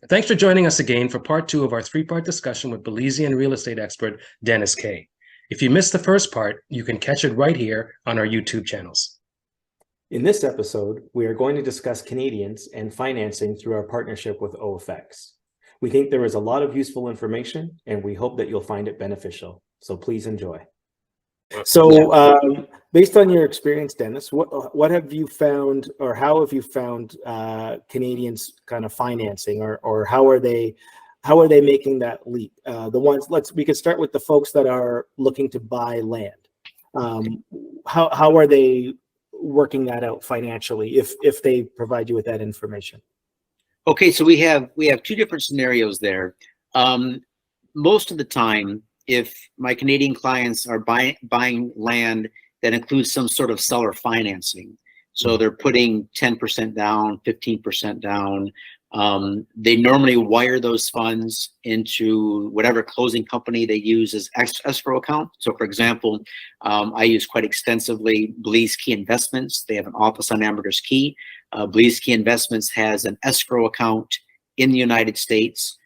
Thanks for joining us again for part 2 of our 3-part discussion with Belizean real estate expert Dennis Caye. If you missed the first part, you can catch it right here on our YouTube channels. In this episode, we are going to discuss Canadians and financing through our partnership with OFX. We think there is a lot of useful information, and we hope that you'll find it beneficial. So please enjoy. So based on your experience, Dennis, what have you found, or how have you found Canadians kind of financing, or how are they making that leap? We could start with the folks that are looking to buy land. How are they working that out financially if they provide you with that information? Okay, so we have 2 different scenarios there. Most of the time, if my Canadian clients are buying land that includes some sort of seller financing, so they're putting 10% down, 15% down, they normally wire those funds into whatever closing company they use as escrow account. So for example, I use quite extensively Belize Caye Investments. They have an office on Ambergris Caye. Belize Caye Investments has an escrow account in the United States.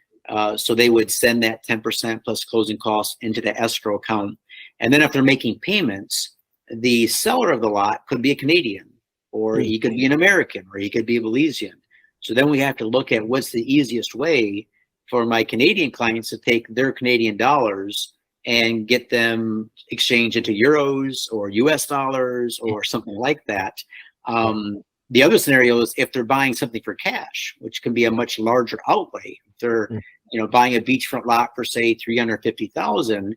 So they would send that 10% plus closing costs into the escrow account. And then if they're making payments, the seller of the lot could be a Canadian, or he could be an American, or he could be a Belizean. So then we have to look at what's the easiest way for my Canadian clients to take their Canadian dollars and get them exchanged into euros or US dollars or something like that. The other scenario is if they're buying something for cash, which can be a much larger outlay. If they're buying a beachfront lot for say $350,000,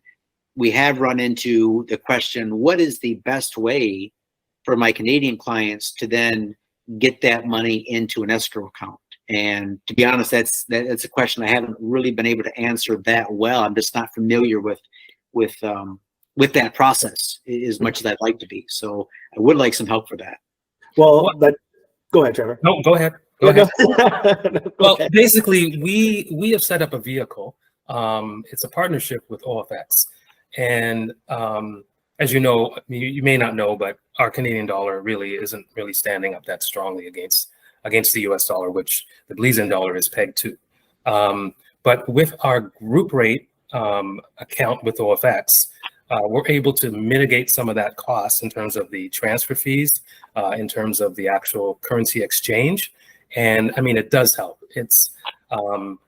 we have run into the question, what is the best way for my Canadian clients to then get that money into an escrow account? And to be honest, that's a question I haven't really been able to answer that well. I'm just not familiar with that process as much as I'd like to be. So I would like some help for that. Well, but go ahead, Trevor. No, go ahead. Go ahead. Well, basically, we have set up a vehicle. It's a partnership with OFX. And as you know, you may not know, but our Canadian dollar really isn't really standing up that strongly against the US dollar, which the Belizean dollar is pegged to. But with our group rate account with OFX, we're able to mitigate some of that cost in terms of the transfer fees, in terms of the actual currency exchange. And I mean, it does help.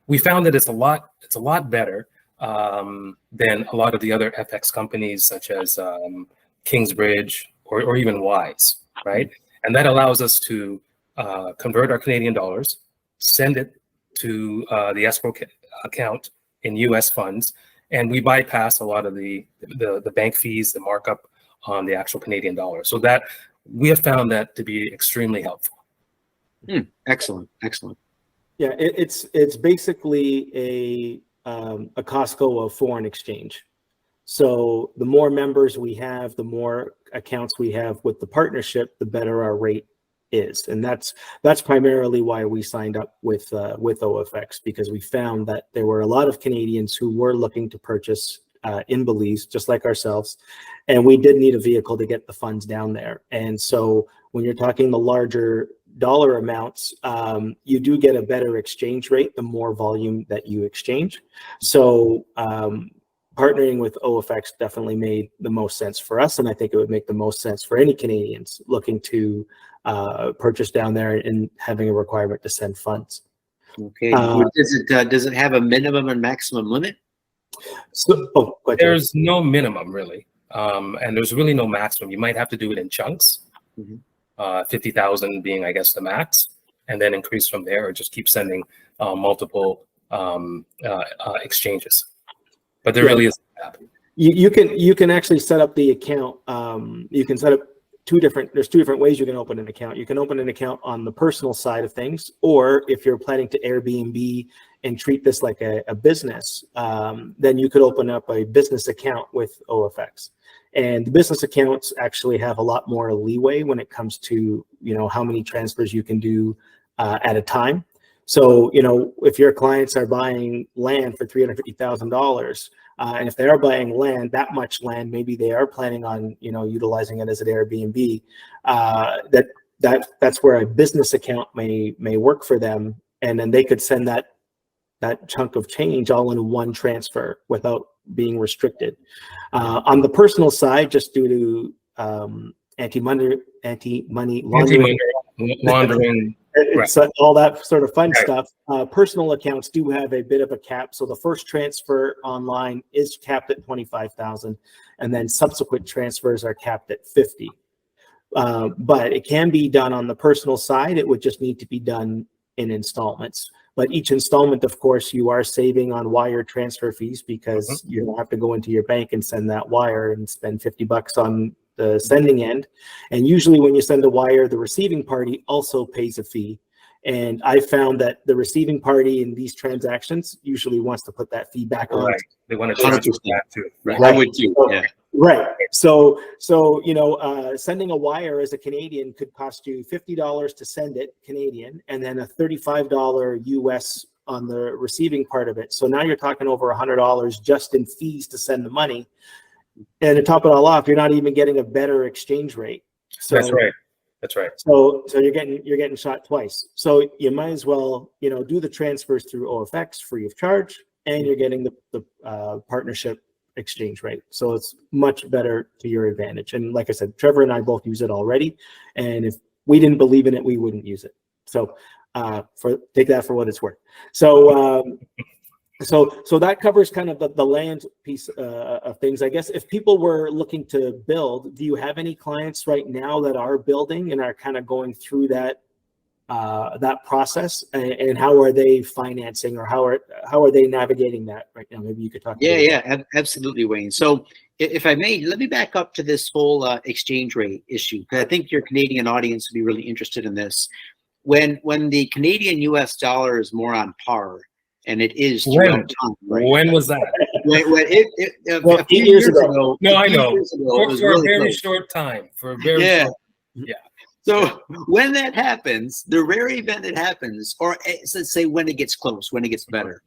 We found that it's a lot better than a lot of the other FX companies, such as Kingsbridge or even Wise, right? And that allows us to convert our Canadian dollars, send it to the escrow account in US funds, and we bypass a lot of the bank fees, the markup on the actual Canadian dollar. So that we have found that to be extremely helpful. Excellent. Yeah, it's basically a Costco of foreign exchange. So the more members we have, the more accounts we have with the partnership, the better our rate is. And that's primarily why we signed up with OFX, because we found that there were a lot of Canadians who were looking to purchase in Belize, just like ourselves. And we did need a vehicle to get the funds down there. And so when you're talking the larger dollar amounts, you do get a better exchange rate the more volume that you exchange. So partnering with OFX definitely made the most sense for us, and I think it would make the most sense for any Canadians looking to purchase down there and having a requirement to send funds. Okay. Does it have a minimum and maximum limit? So there's no minimum really, and there's really no maximum. You might have to do it in chunks. 50,000 being, I guess, the max, and then increase from there, or just keep sending multiple exchanges. But there really is. You can actually set up the account. You can set up there's 2 different ways you can open an account. You can open an account on the personal side of things, or if you're planning to Airbnb and treat this like a business, then you could open up a business account with OFX. And the business accounts actually have a lot more leeway when it comes to, how many transfers you can do at a time. So, if your clients are buying land for $350,000, and if they are buying land, that much land, maybe they are planning on, utilizing it as an Airbnb, that's where a business account may work for them. And then they could send that that chunk of change all in one transfer without being restricted. On the personal side, just due to anti-money laundering, Right. so all that sort of fun stuff. Personal accounts do have a bit of a cap. So the first transfer online is capped at 25,000, and then subsequent transfers are capped at 50. But it can be done on the personal side. It would just need to be done in installments. But each installment, of course, you are saving on wire transfer fees because you don't have to go into your bank and send that wire and spend $50 on the sending end. And usually when you send a wire, the receiving party also pays a fee. And I found that the receiving party in these transactions usually wants to put that fee back on. Right. They want to transfer that too. Right. I'm with you. Yeah. Right. So sending a wire as a Canadian could cost you $50 to send it Canadian, and then a $35 US on the receiving part of it. So now you're talking over $100 just in fees to send the money. And to top it all off, you're not even getting a better exchange rate. So That's right. That's right. So you're getting shot twice. So you might as well, do the transfers through OFX free of charge, and you're getting the partnership exchange rate. So it's much better to your advantage. And like I said, Trevor and I both use it already. And if we didn't believe in it, we wouldn't use it. So take that for what it's worth. So that covers kind of the land piece of things. I guess if people were looking to build, do you have any clients right now that are building and are kind of going through that process, and how are they financing, or how are they navigating that right now? Maybe you could talk. Absolutely, Wayne. So if I may, let me back up to this whole exchange rate issue, because I think your Canadian audience would be really interested in this. When the Canadian US dollar is more on par, and it is throughout time, right? When was that? A few years ago. No, I know. For really a very close. short time. For a very short. Yeah. So when that happens, the rare event that happens, or let's say when it gets close, when it gets better,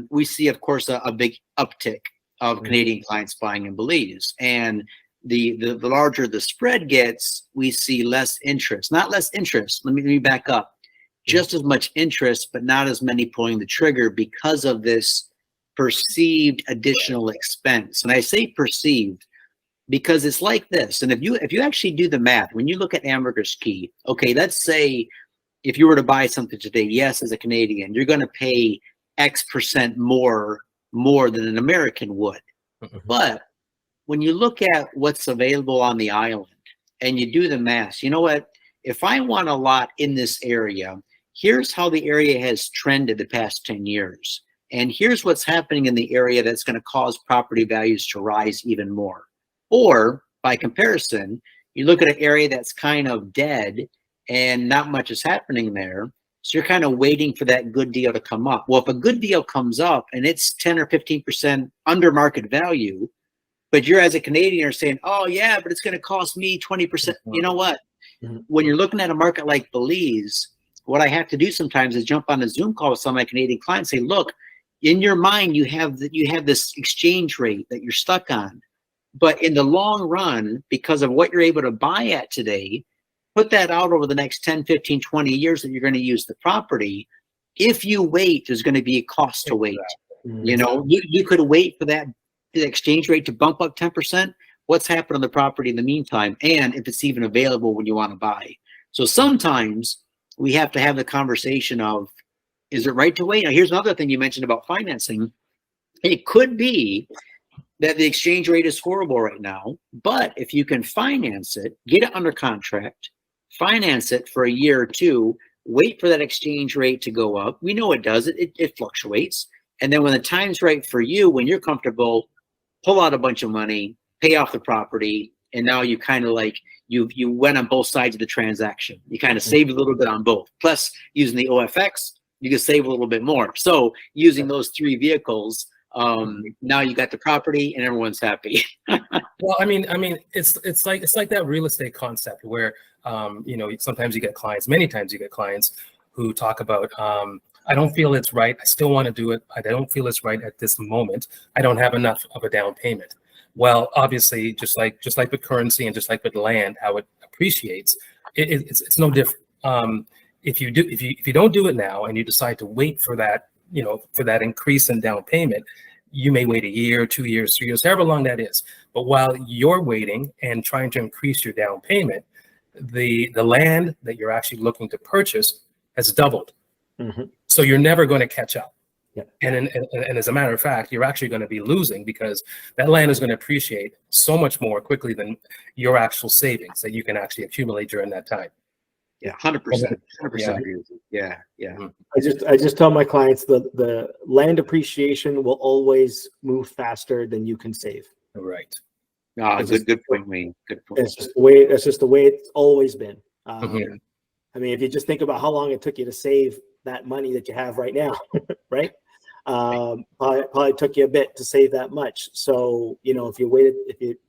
we see, of course, a big uptick of Canadian clients buying in Belize. And the larger the spread gets, we see less interest. Not less interest. Let me back up. Just as much interest, but not as many pulling the trigger because of this perceived additional expense. And I say perceived because it's like this. And if you actually do the math, when you look at Ambergris Caye, okay, let's say if you were to buy something today, yes, as a Canadian, you're going to pay X percent more than an American would. But when you look at what's available on the island and you do the math, you know what? If I want a lot in this area, here's how the area has trended the past 10 years. And here's what's happening in the area that's going to cause property values to rise even more. Or by comparison, you look at an area that's kind of dead and not much is happening there. So you're kind of waiting for that good deal to come up. Well, if a good deal comes up and it's 10 or 15% under market value, but you're as a Canadian are saying, oh yeah, but it's going to cost me 20%. You know what? When you're looking at a market like Belize, what I have to do sometimes is jump on a Zoom call with some of my Canadian clients, say, look, in your mind, you have this exchange rate that you're stuck on. But in the long run, because of what you're able to buy at today, put that out over the next 10, 15, 20 years that you're going to use the property. If you wait, there's going to be a cost to wait. You know, you could wait for the exchange rate to bump up 10%. What's happened on the property in the meantime, and if it's even available when you want to buy. So sometimes we have to have the conversation of, is it right to wait? Now, here's another thing you mentioned about financing. It could be that the exchange rate is horrible right now, but if you can finance it, get it under contract, finance it for a year or two, wait for that exchange rate to go up. We know it does. It fluctuates. And then when the time's right for you, when you're comfortable, pull out a bunch of money, pay off the property, and now you kind of like, you went on both sides of the transaction. You kind of saved a little bit on both. Plus, using the OFX, you can save a little bit more. So using those three vehicles, now you got the property and everyone's happy. Well, I mean, it's like that real estate concept where, sometimes you get clients, many times you get clients who talk about, I don't feel it's right. I still want to do it. I don't feel it's right at this moment. I don't have enough of a down payment. Well, obviously, just like with currency and just like with land, how it appreciates, it's no different. If you don't do it now and you decide to wait for that for that increase in down payment, you may wait a year, 2 years, 3 years, however long that is. But while you're waiting and trying to increase your down payment, the land that you're actually looking to purchase has doubled. Mm-hmm. So you're never going to catch up. Yeah. And as a matter of fact, you're actually going to be losing because that land is going to appreciate so much more quickly than your actual savings that you can actually accumulate during that time. Yeah, 100%. 100% agree with you. Yeah. I just tell my clients the land appreciation will always move faster than you can save. Right. Good point, Wayne. Good point. That's just the way it's always been. I mean, if you just think about how long it took you to save that money that you have right now, right? Probably took you a bit to save that much. So, if you waited,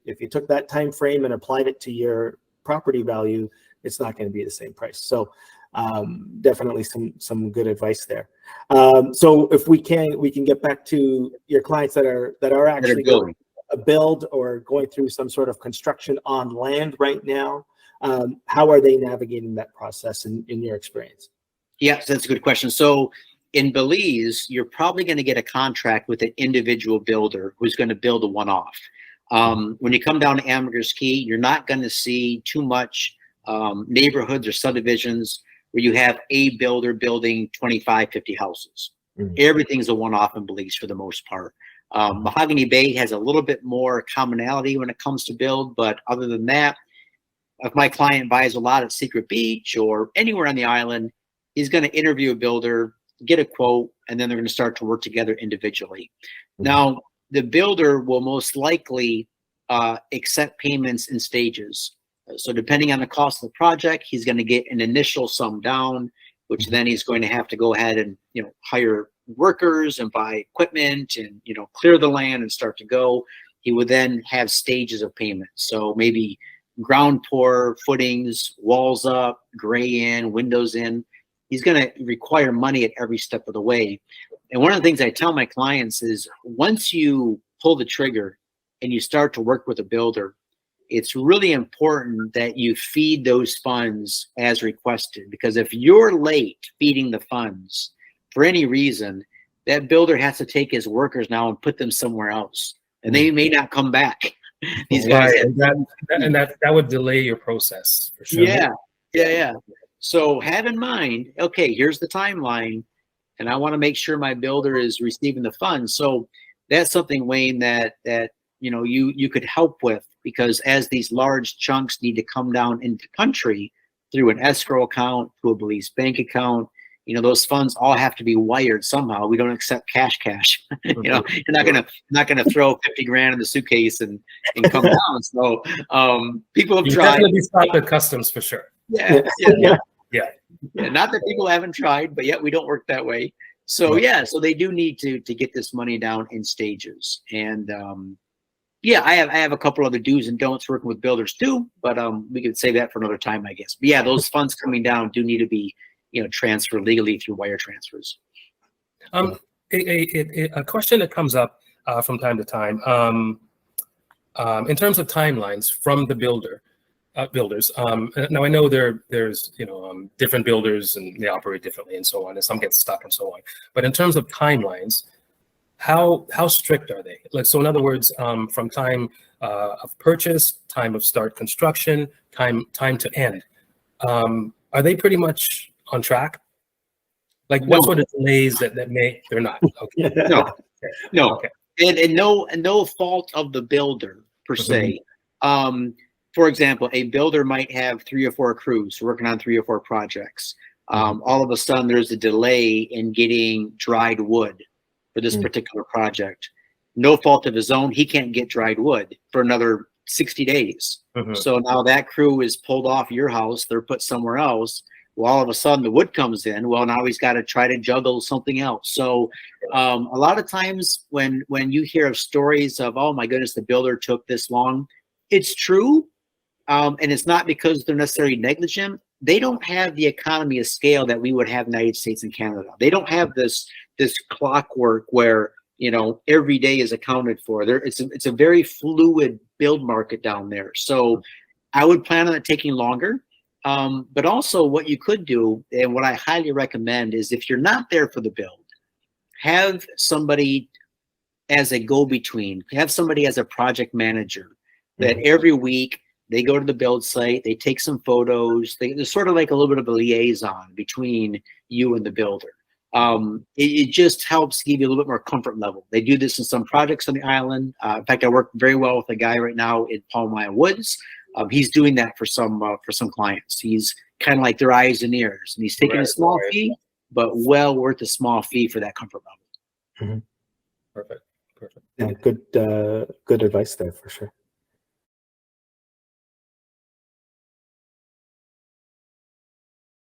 if you took that time frame and applied it to your property value, it's not going to be the same price. So, definitely some good advice there. So if we can get back to your clients that are actually building a build or going through some sort of construction on land right now. How are they navigating that process in your experience? Yes, that's a good question. So in Belize, you're probably going to get a contract with an individual builder who's going to build a one-off. When you come down to Ambergris Caye, you're not going to see too much neighborhoods or subdivisions where you have a builder building 25, 50 houses. Everything's a one-off in Belize for the most part. Mahogany Bay has a little bit more commonality when it comes to build, but other than that, if my client buys a lot at Secret Beach or anywhere on the island, he's going to interview a builder, get a quote, and then they're going to start to work together individually. Now, the builder will most likely accept payments in stages. So depending on the cost of the project, he's going to get an initial sum down, which then he's going to have to go ahead and hire workers and buy equipment and clear the land and start to go. He would then have stages of payment. So maybe ground pour, footings, walls up, gray in, windows in. He's going to require money at every step of the way. And one of the things I tell my clients is once you pull the trigger and you start to work with a builder, it's really important that you feed those funds as requested, because if you're late feeding the funds for any reason, that builder has to take his workers now and put them somewhere else, and they may not come back. These guys, that would delay your process for sure. Yeah. So have in mind, okay, here's the timeline, and I want to make sure my builder is receiving the funds. So that's something, Wayne, that you could help with, because as these large chunks need to come down into country through an escrow account, to a Belize bank account, those funds all have to be wired somehow. We don't accept cash. You're not gonna throw 50 grand in the suitcase and come down. So people have tried. Definitely stop at customs for sure. Yeah. Not that people haven't tried, but yet we don't work that way. So so they do need to get this money down in stages. And I have a couple other do's and don'ts working with builders too, but we could save that for another time, I guess. But yeah, those funds coming down do need to be transferred legally through wire transfers. A question that comes up from time to time in terms of timelines from the builders. Now I know there's different builders and they operate differently and so on, and some get stuck and so on. But in terms of timelines, how strict are they? So in other words, from time of purchase, time of start construction, time to end, are they pretty much on track? What sort of delays that they're not? Okay. No. Okay. And no fault of the builder per se. For example, a builder might have 3 or 4 crews working on 3 or 4 projects. All of a sudden, there's a delay in getting dried wood for this particular project. No fault of his own. He can't get dried wood for another 60 days. So now that crew is pulled off your house. They're put somewhere else. Well, all of a sudden the wood comes in. Well, now he's got to try to juggle something else. So a lot of times when you hear of stories of, oh my goodness, the builder took this long, it's true. And it's not because they're necessarily negligent. They don't have the economy of scale that we would have in the United States and Canada. They don't have this clockwork where every day is accounted for. It's a very fluid build market down there. So I would plan on it taking longer. But also what you could do, and what I highly recommend, is if you're not there for the build, have somebody as a go-between, have somebody as a project manager that every week they go to the build site, they take some photos, they're sort of like a little bit of a liaison between you and the builder. It just helps give you a little bit more comfort level. They do this in some projects on the island. In fact, I work very well with a guy right now in Palmyra Woods. He's doing that for some clients. He's kind of like their eyes and ears, and he's taking a small fee, but well worth a small fee for that comfort level. Perfect. Yeah, good advice there for sure.